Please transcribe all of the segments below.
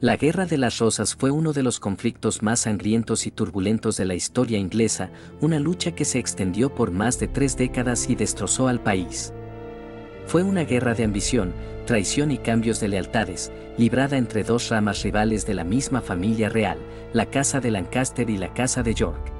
La Guerra de las Rosas fue uno de los conflictos más sangrientos y turbulentos de la historia inglesa, una lucha que se extendió por más de 3 décadas y destrozó al país. Fue una guerra de ambición, traición y cambios de lealtades, librada entre dos ramas rivales de la misma familia real, la Casa de Lancaster y la Casa de York.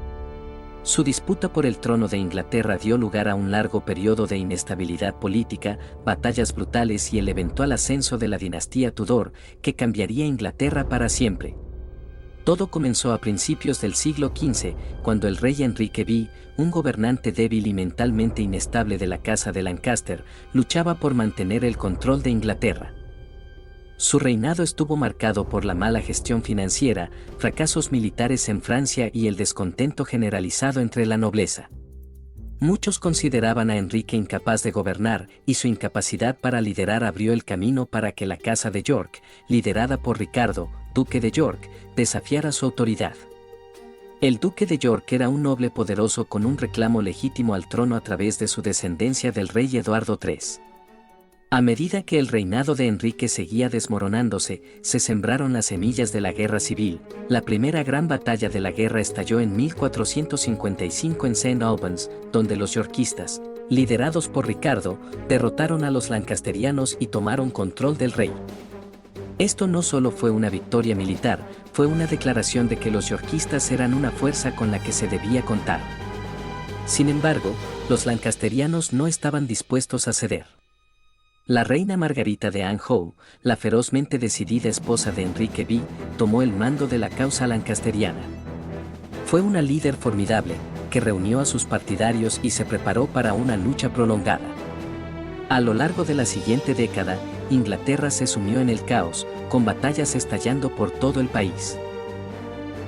Su disputa por el trono de Inglaterra dio lugar a un largo periodo de inestabilidad política, batallas brutales y el eventual ascenso de la dinastía Tudor, que cambiaría Inglaterra para siempre. Todo comenzó a principios del siglo XV, cuando el rey Enrique V, un gobernante débil y mentalmente inestable de la Casa de Lancaster, luchaba por mantener el control de Inglaterra. Su reinado estuvo marcado por la mala gestión financiera, fracasos militares en Francia y el descontento generalizado entre la nobleza. Muchos consideraban a Enrique incapaz de gobernar, y su incapacidad para liderar abrió el camino para que la Casa de York, liderada por Ricardo, duque de York, desafiara su autoridad. El duque de York era un noble poderoso con un reclamo legítimo al trono a través de su descendencia del rey Eduardo III. A medida que el reinado de Enrique seguía desmoronándose, se sembraron las semillas de la guerra civil. La primera gran batalla de la guerra estalló en 1455 en St. Albans, donde los yorkistas, liderados por Ricardo, derrotaron a los lancasterianos y tomaron control del rey. Esto no solo fue una victoria militar, fue una declaración de que los yorkistas eran una fuerza con la que se debía contar. Sin embargo, los lancasterianos no estaban dispuestos a ceder. La reina Margarita de Anjou, la ferozmente decidida esposa de Enrique V, tomó el mando de la causa lancasteriana. Fue una líder formidable, que reunió a sus partidarios y se preparó para una lucha prolongada. A lo largo de la siguiente década, Inglaterra se sumió en el caos, con batallas estallando por todo el país.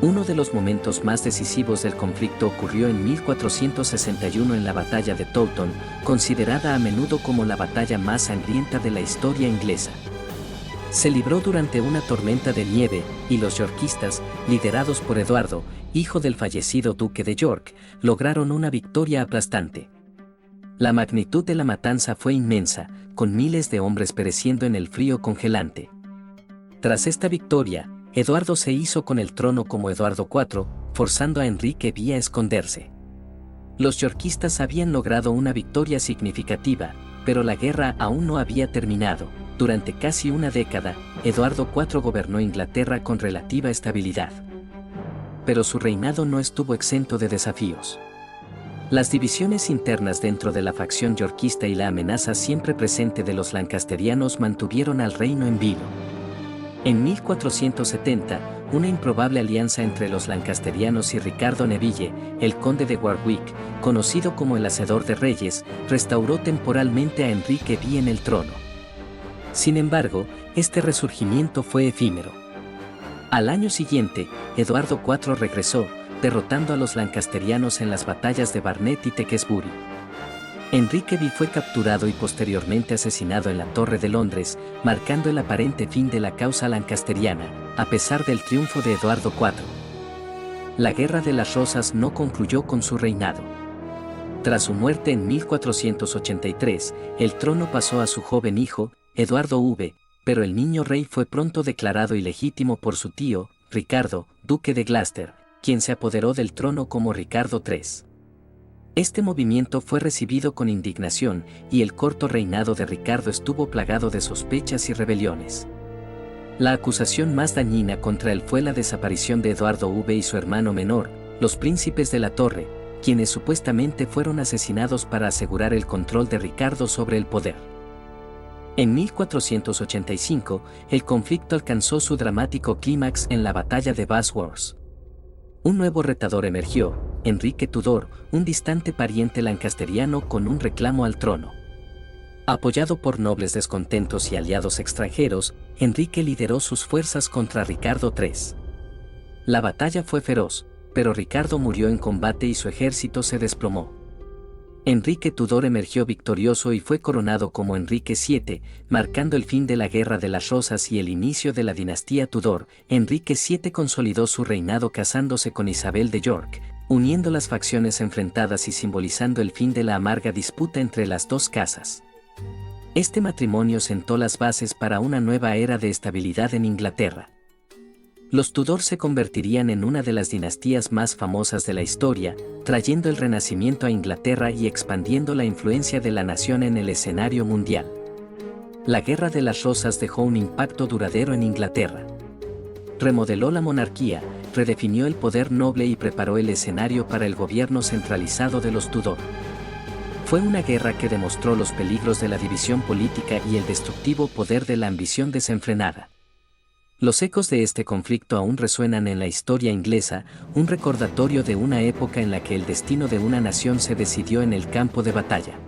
Uno de los momentos más decisivos del conflicto ocurrió en 1461 en la batalla de Towton, considerada a menudo como la batalla más sangrienta de la historia inglesa. Se libró durante una tormenta de nieve, y los yorkistas, liderados por Eduardo, hijo del fallecido duque de York, lograron una victoria aplastante. La magnitud de la matanza fue inmensa, con miles de hombres pereciendo en el frío congelante. Tras esta victoria, Eduardo se hizo con el trono como Eduardo IV, forzando a Enrique V a esconderse. Los yorkistas habían logrado una victoria significativa, pero la guerra aún no había terminado. Durante casi una década, Eduardo IV gobernó Inglaterra con relativa estabilidad. Pero su reinado no estuvo exento de desafíos. Las divisiones internas dentro de la facción yorkista y la amenaza siempre presente de los lancasterianos mantuvieron al reino en vilo. En 1470, una improbable alianza entre los lancasterianos y Ricardo Neville, el conde de Warwick, conocido como el Hacedor de Reyes, restauró temporalmente a Enrique V en el trono. Sin embargo, este resurgimiento fue efímero. Al año siguiente, Eduardo IV regresó, derrotando a los lancasterianos en las batallas de Barnet y Tewkesbury. Enrique V fue capturado y posteriormente asesinado en la Torre de Londres, marcando el aparente fin de la causa lancasteriana, a pesar del triunfo de Eduardo IV. La Guerra de las Rosas no concluyó con su reinado. Tras su muerte en 1483, el trono pasó a su joven hijo, Eduardo V, pero el niño rey fue pronto declarado ilegítimo por su tío, Ricardo, duque de Gloucester, quien se apoderó del trono como Ricardo III. Este movimiento fue recibido con indignación, y el corto reinado de Ricardo estuvo plagado de sospechas y rebeliones. La acusación más dañina contra él fue la desaparición de Eduardo V y su hermano menor, los príncipes de la Torre, quienes supuestamente fueron asesinados para asegurar el control de Ricardo sobre el poder. En 1485, el conflicto alcanzó su dramático clímax en la batalla de Bosworth. Un nuevo retador emergió, Enrique Tudor, un distante pariente lancasteriano con un reclamo al trono. Apoyado por nobles descontentos y aliados extranjeros, Enrique lideró sus fuerzas contra Ricardo III. La batalla fue feroz, pero Ricardo murió en combate y su ejército se desplomó. Enrique Tudor emergió victorioso y fue coronado como Enrique VII, marcando el fin de la Guerra de las Rosas y el inicio de la dinastía Tudor. Enrique VII consolidó su reinado casándose con Isabel de York, uniendo las facciones enfrentadas y simbolizando el fin de la amarga disputa entre las dos casas. Este matrimonio sentó las bases para una nueva era de estabilidad en Inglaterra. Los Tudor se convertirían en una de las dinastías más famosas de la historia, trayendo el Renacimiento a Inglaterra y expandiendo la influencia de la nación en el escenario mundial. La Guerra de las Rosas dejó un impacto duradero en Inglaterra. Remodeló la monarquía, redefinió el poder noble y preparó el escenario para el gobierno centralizado de los Tudor. Fue una guerra que demostró los peligros de la división política y el destructivo poder de la ambición desenfrenada. Los ecos de este conflicto aún resuenan en la historia inglesa, un recordatorio de una época en la que el destino de una nación se decidió en el campo de batalla.